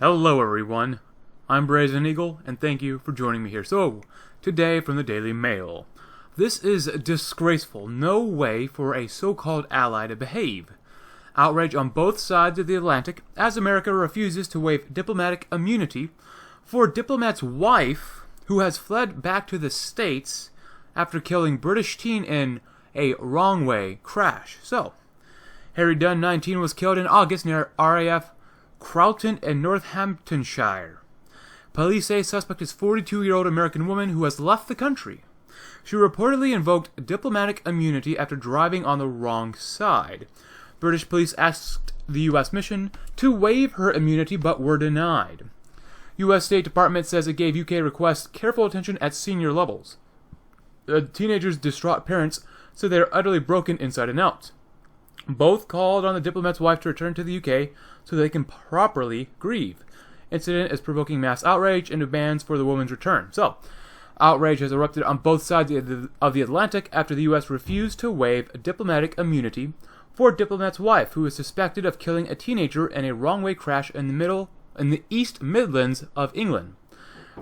Hello everyone, I'm Brazen Eagle, and thank you for joining me here. So, today from the Daily Mail. This is disgraceful. No way for a so-called ally to behave. Outrage on both sides of the Atlantic as America refuses to waive diplomatic immunity for diplomat's wife who has fled back to the States after killing British teen in a wrong-way crash. So, Harry Dunn, 19, was killed in August near RAF Crowton in Northamptonshire. Police say suspect is 42-year-old American woman who has left the country. She reportedly invoked diplomatic immunity after driving on the wrong side. British police asked the U.S. mission to waive her immunity but were denied. U.S. State Department says it gave UK requests careful attention at senior levels. The teenager's distraught parents said they are utterly broken inside and out. Both called on the diplomat's wife to return to the UK so they can properly grieve. Incident is provoking mass outrage and demands for the woman's return. So, outrage has erupted on both sides of the Atlantic after the U.S. refused to waive diplomatic immunity for diplomat's wife, who is suspected of killing a teenager in a wrong-way crash in the East Midlands of England.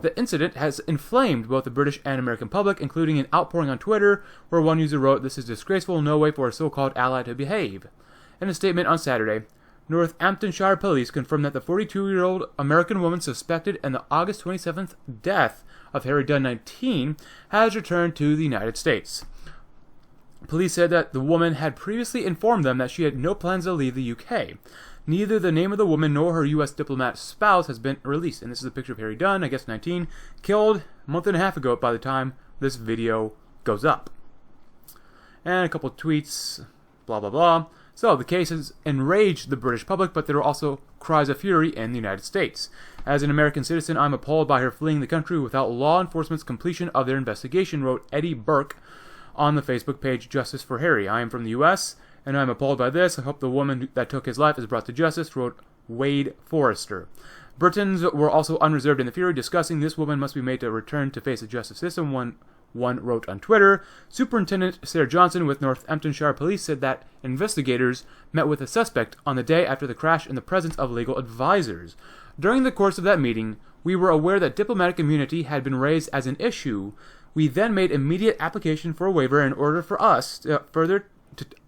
The incident has inflamed both the British and American public, including an outpouring on Twitter, where one user wrote, "This is disgraceful, no way for a so-called ally to behave." In a statement on Saturday, Northamptonshire police confirmed that the 42-year-old American woman suspected in the August 27th death of Harry Dunn, 19, has returned to the United States. Police said that the woman had previously informed them that she had no plans to leave the UK. Neither the name of the woman nor her U.S. diplomat spouse has been released. And this is a picture of Harry Dunn, I guess 19, killed a month and a half ago by the time this video goes up. And a couple tweets, blah, blah, blah. So, the case has enraged the British public, but there are also cries of fury in the United States. As an American citizen, I'm appalled by her fleeing the country without law enforcement's completion of their investigation, wrote Eddie Burke on the Facebook page Justice for Harry. I am from the U.S., and I'm appalled by this. I hope the woman that took his life is brought to justice, wrote Wade Forrester. Britons were also unreserved in the fury, discussing this woman must be made to return to face the justice system. One wrote on Twitter. Superintendent Sarah Johnson with Northamptonshire Police said that investigators met with a suspect on the day after the crash in the presence of legal advisors. During the course of that meeting, we were aware that diplomatic immunity had been raised as an issue. We then made immediate application for a waiver in order for us to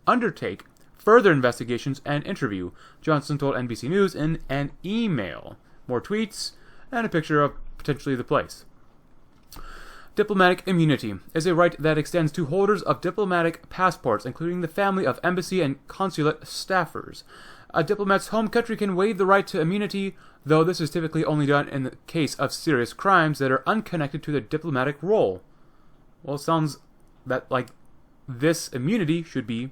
undertake further investigations and interview, Johnson told NBC News in an email. More tweets and a picture of potentially the place. Diplomatic immunity is a right that extends to holders of diplomatic passports, including the family of embassy and consulate staffers. A diplomat's home country can waive the right to immunity, though this is typically only done in the case of serious crimes that are unconnected to the diplomatic role. Well, it sounds that like this immunity should be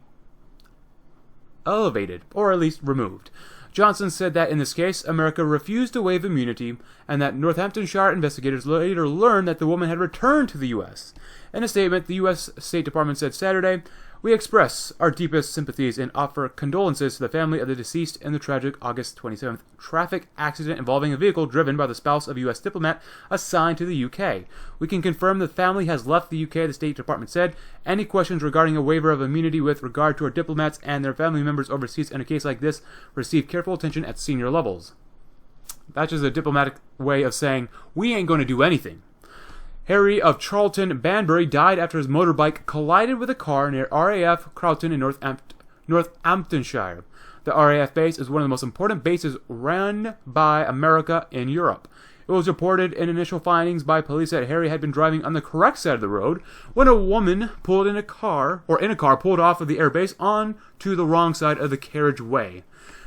elevated, or at least removed. Johnson said that in this case, America refused to waive immunity, and that Northamptonshire investigators later learned that the woman had returned to the U.S. In a statement, the U.S. State Department said Saturday, "We express our deepest sympathies and offer condolences to the family of the deceased in the tragic August 27th traffic accident involving a vehicle driven by the spouse of a U.S. diplomat assigned to the U.K. We can confirm the family has left the U.K., the State Department said. Any questions regarding a waiver of immunity with regard to our diplomats and their family members overseas in a case like this receive careful attention at senior levels." That's just a diplomatic way of saying, we ain't going to do anything. Harry of Charlton, Banbury, died after his motorbike collided with a car near RAF Crowton in Northamptonshire. The RAF base is one of the most important bases run by America in Europe. It was reported in initial findings by police that Harry had been driving on the correct side of the road when a woman in a car pulled off of the airbase onto the wrong side of the carriageway.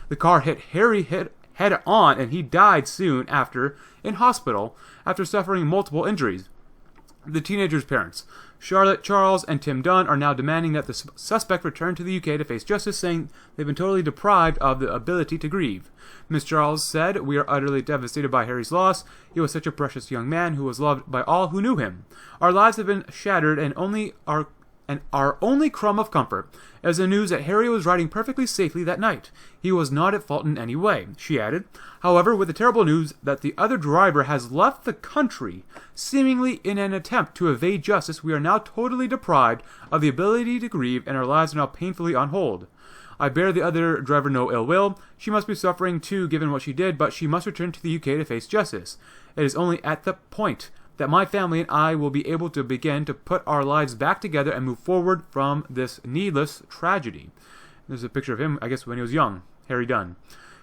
The car hit Harry head on, and he died soon after in hospital after suffering multiple injuries. The teenager's parents, Charlotte, Charles, and Tim Dunn, are now demanding that the suspect return to the UK to face justice, saying they've been totally deprived of the ability to grieve. Ms. Charles said, "We are utterly devastated by Harry's loss. He was such a precious young man who was loved by all who knew him. Our lives have been shattered, and our only crumb of comfort is the news that Harry was riding perfectly safely that night. He was not at fault in any way," she added. However, with the terrible news that the other driver has left the country, seemingly in an attempt to evade justice, we are now totally deprived of the ability to grieve, and our lives are now painfully on hold. I bear the other driver no ill will. She must be suffering too given what she did, but she must return to the UK to face justice. It is only at the point that my family and I will be able to begin to put our lives back together and move forward from this needless tragedy. There's a picture of him, I guess, when he was young. Harry Dunn.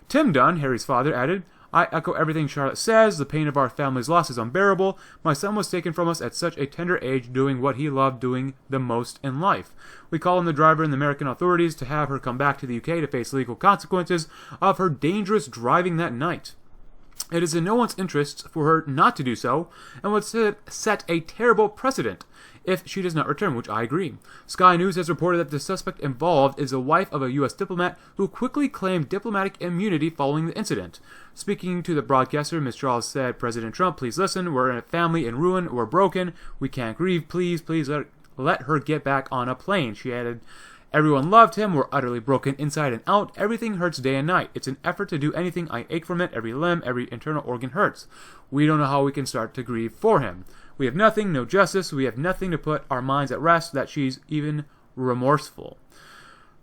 Tim Dunn, Harry's father, added, I echo everything Charlotte says. The pain of our family's loss is unbearable. My son was taken from us at such a tender age, doing what he loved doing the most in life. We call on the driver and the American authorities to have her come back to the UK to face legal consequences of her dangerous driving that night. It is in no one's interests for her not to do so, and would set a terrible precedent if she does not return, which I agree. Sky News has reported that the suspect involved is the wife of a U.S. diplomat who quickly claimed diplomatic immunity following the incident. Speaking to the broadcaster, Ms. Charles said, President Trump, please listen. We're in a family in ruin. We're broken. We can't grieve. Please let her get back on a plane. She added, everyone loved him. We're utterly broken inside and out. Everything hurts day and night. It's an effort to do anything. I ache from it. Every limb, every internal organ hurts. We don't know how we can start to grieve for him. We have nothing, no justice. We have nothing to put our minds at rest that she's even remorseful.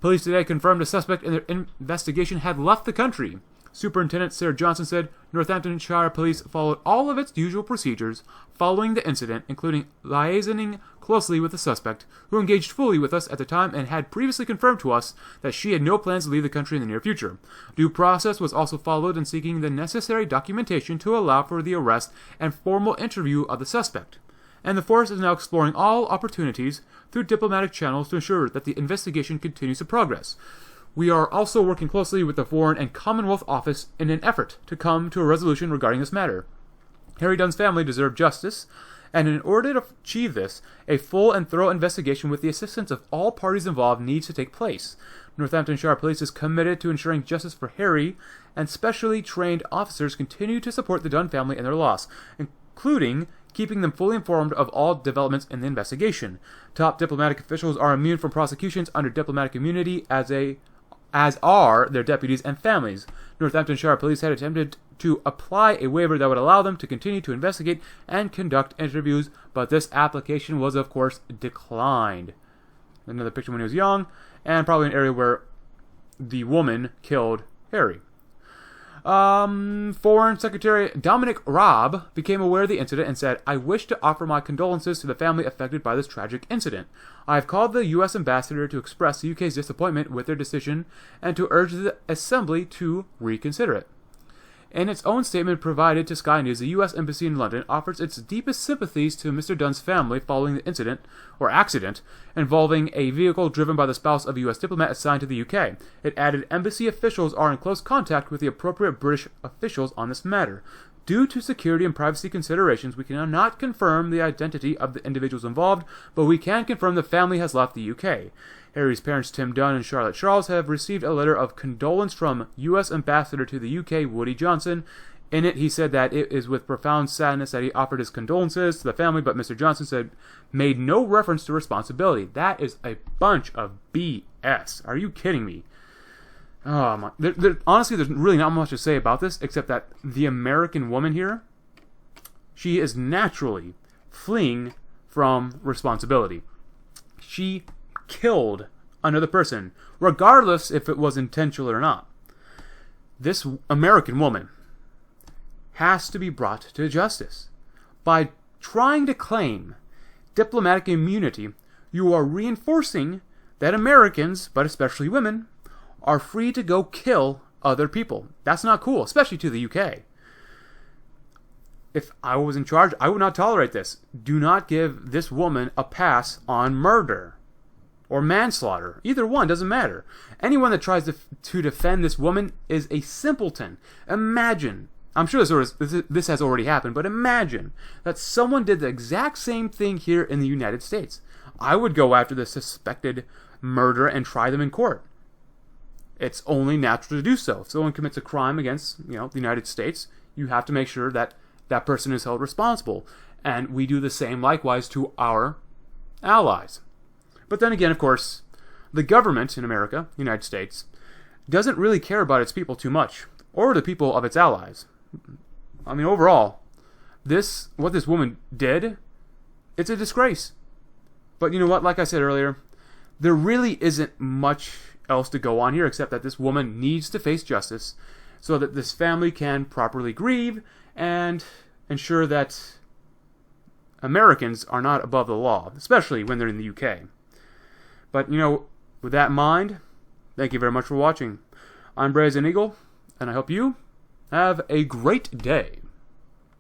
Police today confirmed a suspect in their investigation had left the country. Superintendent Sarah Johnson said Northamptonshire Police followed all of its usual procedures following the incident, including liaisoning closely with the suspect, who engaged fully with us at the time and had previously confirmed to us that she had no plans to leave the country in the near future. Due process was also followed in seeking the necessary documentation to allow for the arrest and formal interview of the suspect. And the force is now exploring all opportunities through diplomatic channels to ensure that the investigation continues to progress. We are also working closely with the Foreign and Commonwealth Office in an effort to come to a resolution regarding this matter. Harry Dunn's family deserve justice, and in order to achieve this, a full and thorough investigation with the assistance of all parties involved needs to take place. Northamptonshire Police is committed to ensuring justice for Harry, and specially trained officers continue to support the Dunn family in their loss, including keeping them fully informed of all developments in the investigation. Top diplomatic officials are immune from prosecutions under diplomatic immunity, as are their deputies and families. Northamptonshire Police had attempted to apply a waiver that would allow them to continue to investigate and conduct interviews, but this application was, of course, declined. Another picture when he was young, and probably an area where the woman killed Harry. Foreign Secretary Dominic Raab became aware of the incident and said, I wish to offer my condolences to the family affected by this tragic incident. I have called the U.S. ambassador to express the UK's disappointment with their decision and to urge the Assembly to reconsider it. In its own statement provided to Sky News, the U.S. Embassy in London offers its deepest sympathies to Mr. Dunn's family following the incident, or accident, involving a vehicle driven by the spouse of a U.S. diplomat assigned to the UK. It added, embassy officials are in close contact with the appropriate British officials on this matter. Due to security and privacy considerations, we cannot confirm the identity of the individuals involved, but we can confirm the family has left the UK. Harry's parents, Tim Dunn and Charlotte Charles, have received a letter of condolence from U.S. Ambassador to the UK, Woody Johnson. In it, he said that it is with profound sadness that he offered his condolences to the family, but Mr. Johnson said made no reference to responsibility. That is a bunch of BS. Are you kidding me? Oh my! Honestly, there's really not much to say about this, except that the American woman here, she is naturally fleeing from responsibility. She killed another person, regardless if it was intentional or not. This American woman has to be brought to justice. By trying to claim diplomatic immunity, you are reinforcing that Americans, but especially women, are free to go kill other people. That's not cool, especially to the UK. If I was in charge, I would not tolerate this. Do not give this woman a pass on murder or manslaughter. Either one, doesn't matter. Anyone that tries to defend this woman is a simpleton. Imagine, I'm sure this has already happened, but imagine that someone did the exact same thing here in the United States. I would go after the suspected murderer and try them in court. It's only natural to do so. If someone commits a crime against, the United States, you have to make sure that that person is held responsible. And we do the same likewise to our allies. But then again, of course, the government in America, United States, doesn't really care about its people too much, or the people of its allies. I mean, overall, what this woman did, it's a disgrace. But you know what? Like I said earlier, there really isn't much else to go on here except that this woman needs to face justice so that this family can properly grieve and ensure that Americans are not above the law, especially when they're in the UK. But, with that in mind, thank you very much for watching. I'm Brazen Eagle, and I hope you have a great day.